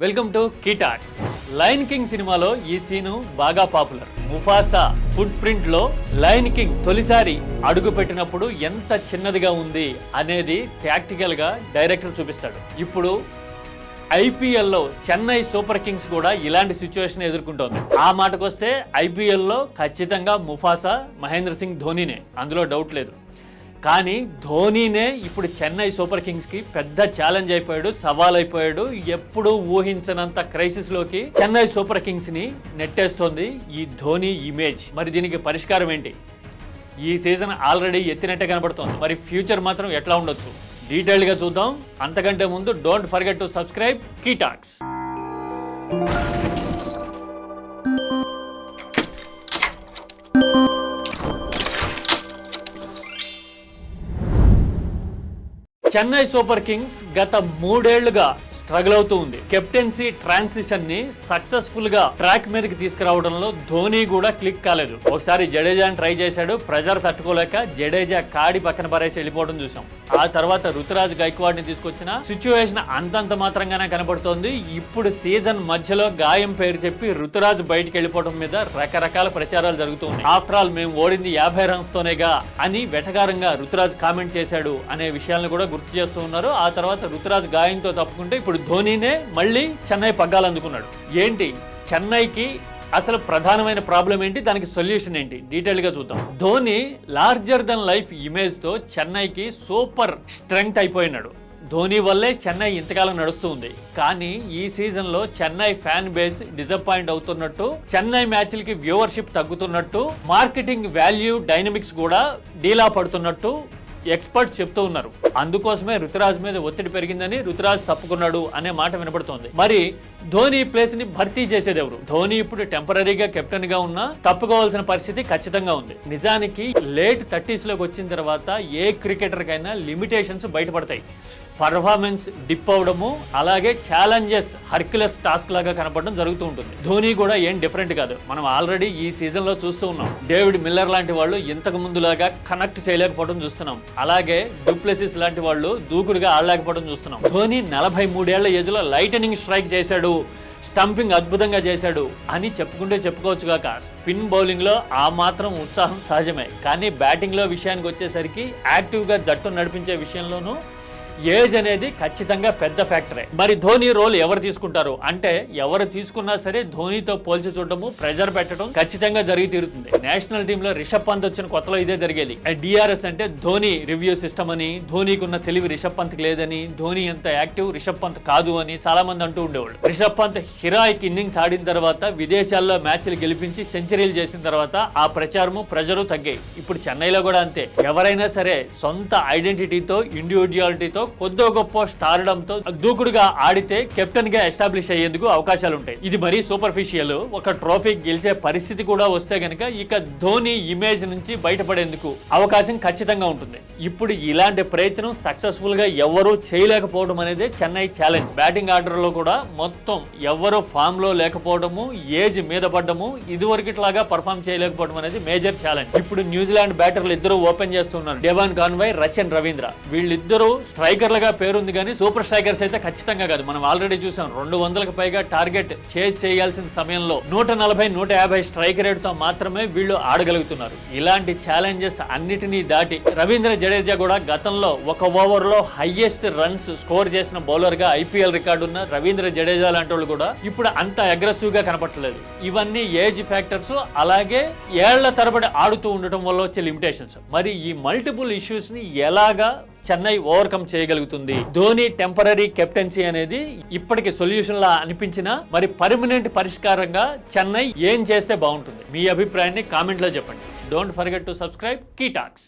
Welcome to కీటాక్స్. Lion king సినిమాలో ఈ సీను బాగా పాపులర్. ముఫాసా ఫుట్ ప్రింట్ లో లయన్ కింగ్ తొలిసారి అడుగు పెట్టినప్పుడు ఎంత చిన్నదిగా ఉంది అనేది ప్రాక్టికల్ గా డైరెక్టర్ చూపిస్తాడు. ఇప్పుడు ఐపీఎల్లో చెన్నై సూపర్ కింగ్స్ కూడా ఇలాంటి సిచ్యువేషన్ ఎదుర్కొంటోంది. ఆ మాటకొస్తే ఐపీఎల్లో ఖచ్చితంగా ముఫాసా మహేంద్ర సింగ్ ధోనీనే, అందులో డౌట్ లేదు. కానీ ధోనీనే ఇప్పుడు చెన్నై సూపర్ కింగ్స్కి పెద్ద ఛాలెంజ్ అయిపోయాడు, సవాల్ అయిపోయాడు. ఎప్పుడూ ఊహించనంత క్రైసిస్లోకి చెన్నై సూపర్ కింగ్స్ని నెట్టేస్తోంది ఈ ధోనీ ఇమేజ్. మరి దీనికి పరిష్కారం ఏంటి? ఈ సీజన్ ఆల్రెడీ ఎత్తినట్టే కనబడుతోంది. మరి ఫ్యూచర్ మాత్రం ఎట్లా ఉండొచ్చు డీటెయిల్గా చూద్దాం. అంతకంటే ముందు డోంట్ ఫర్గెట్ టు సబ్స్క్రైబ్ కీటాక్స్. చెన్నై సూపర్ కింగ్స్ గత 3 ఏళ్లుగా స్ట్రగుల్ అవుతూ ఉంది. కెప్టెన్సీ ట్రాన్సిషన్ ని సక్సెస్ఫుల్ గా ట్రాక్ మీదకి తీసుకురావడంలో ధోనీ కూడా క్లిక్ కాలేదు. ఒకసారి జడేజాని ట్రై చేశాడు, ప్రెజర్ తట్టుకోలేక జడేజా కాడి పక్కన పరేసి వెళ్ళిపోవడం చూసాం. ఆ తర్వాత రుతురాజ్ గైక్వాడ్ ని తీసుకొచ్చిన సిచ్యువేషన్ అంతంత మాత్రంగానే కనబడుతోంది. ఇప్పుడు సీజన్ మధ్యలో గాయం పేరు చెప్పి రుతురాజ్ బయటికి వెళ్ళిపోవడం మీద రకరకాల ప్రచారాలు జరుగుతున్నాయి. ఆఫ్టర్ ఆల్ మేము ఓడింది 50 రన్స్ తోనేగా అని వెటకారంగా రుతురాజ్ కామెంట్ చేశాడు అనే విషయాలను కూడా గుర్తు చేస్తూ ఉన్నారు. ఆ తర్వాత రుతురాజ్ గాయంతో తప్పుకుంటే ఇప్పుడు ధోనీనే మళ్ళీ చెన్నై పగ్గాలు అందుకున్నాడు. ఏంటి చెన్నైకి అసలు ప్రధానమైన ప్రాబ్లం ఏంటి, దానికి సొల్యూషన్ ఏంటి, డీటెయిల్ గా చూద్దాం. Dhoni larger than life image తో చెన్నైకి సూపర్ స్ట్రెంగ్త్ అయిపోయినాడు. ధోని వల్లే చెన్నై ఇంతకాలం నడుస్తూ ఉంది. కానీ ఈ సీజన్ లో చెన్నై ఫ్యాన్ బేస్ డిసప్పాయింట్ అవుతున్నట్టు, చెన్నై మ్యాచ్లకి వ్యూవర్షిప్ తగ్గుతున్నట్టు, మార్కెటింగ్ వాల్యూ డైనమిక్స్ కూడా డీలా పడుతున్నట్టు ఎక్స్పర్ట్స్ చెప్తూ ఉన్నారు. అందుకోసమే రుతురాజ్ మీద ఒత్తిడి పెరిగిందని రుతురాజ్ తప్పుకున్నాడు అనే మాట వినపడుతోంది. మరి ధోని ప్లేస్ ని భర్తీ చేసేది ఎవరు? ధోని ఇప్పుడు టెంపరీగా కెప్టెన్ గా ఉన్నా తప్పుకోవాల్సిన పరిస్థితి ఖచ్చితంగా ఉంది. నిజానికి లేట్ 30s లోకి వచ్చిన తర్వాత ఏ క్రికెటర్ కైనా లిమిటేషన్స్ బయటపడతాయి. పర్ఫార్మెన్స్ డిప్ అవడము, అలాగే ఛాలెంజెస్ హర్క్యులస్ టాస్క్ లాగా కనపడడం జరుగుతూ ఉంటుంది. ధోని కూడా ఏం డిఫరెంట్ కాదు. మనం ఆల్రెడీ ఈ సీజన్ లో చూస్తూ ఉన్నాం. డేవిడ్ మిల్లర్ లాంటి వాళ్ళు ఇంతకు ముందులాగా కనెక్ట్ చేయలేకపోవడం చూస్తున్నాం. అలాగే డూప్లెసిస్ లాంటి వాళ్ళు దూకుడుగా ఆడలేకపోవడం చూస్తున్నాం. ధోని 43 ఏళ్ల ఏజ్ లో లైటనింగ్ స్ట్రైక్ చేశాడు, స్టంపింగ్ అద్భుతంగా చేశాడు అని చెప్పుకుంటే చెప్పుకోవచ్చు కాక, స్పిన్ బౌలింగ్ లో ఆ మాత్రం ఉత్సాహం సహజమే. కానీ బ్యాటింగ్ లో విషయానికి వచ్చేసరికి యాక్టివ్ గా జట్టు నడిపించే విషయంలోనూ ఏజ్ అనేది ఖచ్చితంగా పెద్ద ఫ్యాక్టరే. మరి ధోని రోల్ ఎవరు తీసుకుంటారు అంటే, ఎవరు తీసుకున్నా సరే ధోనితో పోల్చి చూడటము, ప్రెజర్ పెట్టడం ఖచ్చితంగా జరిగి తీరుతుంది. నేషనల్ టీమ్ లో రిషబ్ పంత్ వచ్చిన కొత్తలో ఇదే జరిగేది. డిఆర్ఎస్ అంటే ధోని రివ్యూ సిస్టమ్ అని, ధోనికి ఉన్న తెలివి రిషబ్ పంత్ లేదని, ధోని ఎంత యాక్టివ్ రిషబ్ పంత్ కాదు అని చాలా మంది అంటూ ఉండేవాళ్ళు. రిషబ్ పంత్ హిరాయిక్ ఇన్నింగ్స్ ఆడిన తర్వాత, విదేశాల్లో మ్యాచ్లు గెలిపించి సెంచరీలు చేసిన తర్వాత ఆ ప్రచారము ప్రెజరు తగ్గాయి. ఇప్పుడు చెన్నైలో కూడా అంతే. ఎవరైనా సరే సొంత ఐడెంటిటీతో, ఇండివిజువాలిటీతో, కొద్దో గొప్ప స్టార్డంతో దూకుడుగా ఆడితే కెప్టెన్ గా ఎస్టాబ్లిష్ అయ్యేందుకు అవకాశాలు ఉంటాయి. ఇది మరీ సూపర్ఫిషియల్. ఒక ట్రోఫీ గెలిచే పరిస్థితి కూడా వస్తే గనక ఇక ధోని ఇమేజ్ నుంచి బయటపడేందుకు అవకాశం ఖచ్చితంగా ఉంటుంది. ఇప్పుడు ఇలాంటి ప్రయత్నం సక్సెస్ఫుల్ గా ఎవరూ చేయలేకపోవడం అనేది చెన్నై ఛాలెంజ్. బ్యాటింగ్ ఆర్డర్ లో కూడా మొత్తం ఎవరు ఫామ్ లో లేకపోవడము, ఏజ్ మీద పడ్డము, ఇదివరకిట్లాగా పర్ఫామ్ చేయలేకపోవడం అనేది మేజర్ ఛాలెంజ్. ఇప్పుడు న్యూజిలాండ్ బ్యాటర్లు ఇద్దరు ఓపెన్ చేస్తున్నారు, డెవాన్ కాన్వాయ్, రచన్ రవీంద్ర. వీళ్ళిద్దరూ స్ట్రైకర్లుగా పేరుంది కానీ సూపర్ స్ట్రైకర్స్ అయితే ఖచ్చితంగా కాదు. మనం ఆల్రెడీ చూసాం, 200కు పైగా టార్గెట్ చేయాల్సిన సమయంలో 140-150 స్ట్రైక్ రేట్ తో మాత్రమే వీళ్ళు ఆడగలుగుతున్నారు. ఇలాంటి ఛాలెంజెస్ అన్నిటినీ దాటి రవీంద్ర జడేజా కూడా గతంలో ఒక ఓవర్ లో హైయెస్ట్ రన్స్ స్కోర్ చేసిన బౌలర్ గా ఐపీఎల్ రికార్డు ఉన్న రవీంద్ర జడేజా లాంటి వాళ్ళు కూడా ఇప్పుడు అంత అగ్రెసివ్ గా కనపడలేదు. ఇవన్నీ ఏజ్ ఫ్యాక్టర్స్, అలాగే ఏళ్ల తరబడి ఆడుతూ ఉండటం వల్ల వచ్చే లిమిటేషన్స్. మరి ఈ మల్టిపుల్ ఇష్యూస్ ని ఎలాగా చెన్నై ఓవర్కమ్ చేయగలుగుతుంది? ధోని టెంపరీ కెప్టెన్సీ అనేది ఇప్పటికి సొల్యూషన్ లా అనిపించినా, మరి పర్మనెంట్ పరిష్కారంగా చెన్నై ఏం చేస్తే బాగుంటుంది? మీ అభిప్రాయాన్ని కామెంట్ లో చెప్పండి. Don't forget to subscribe కీటాక్స్.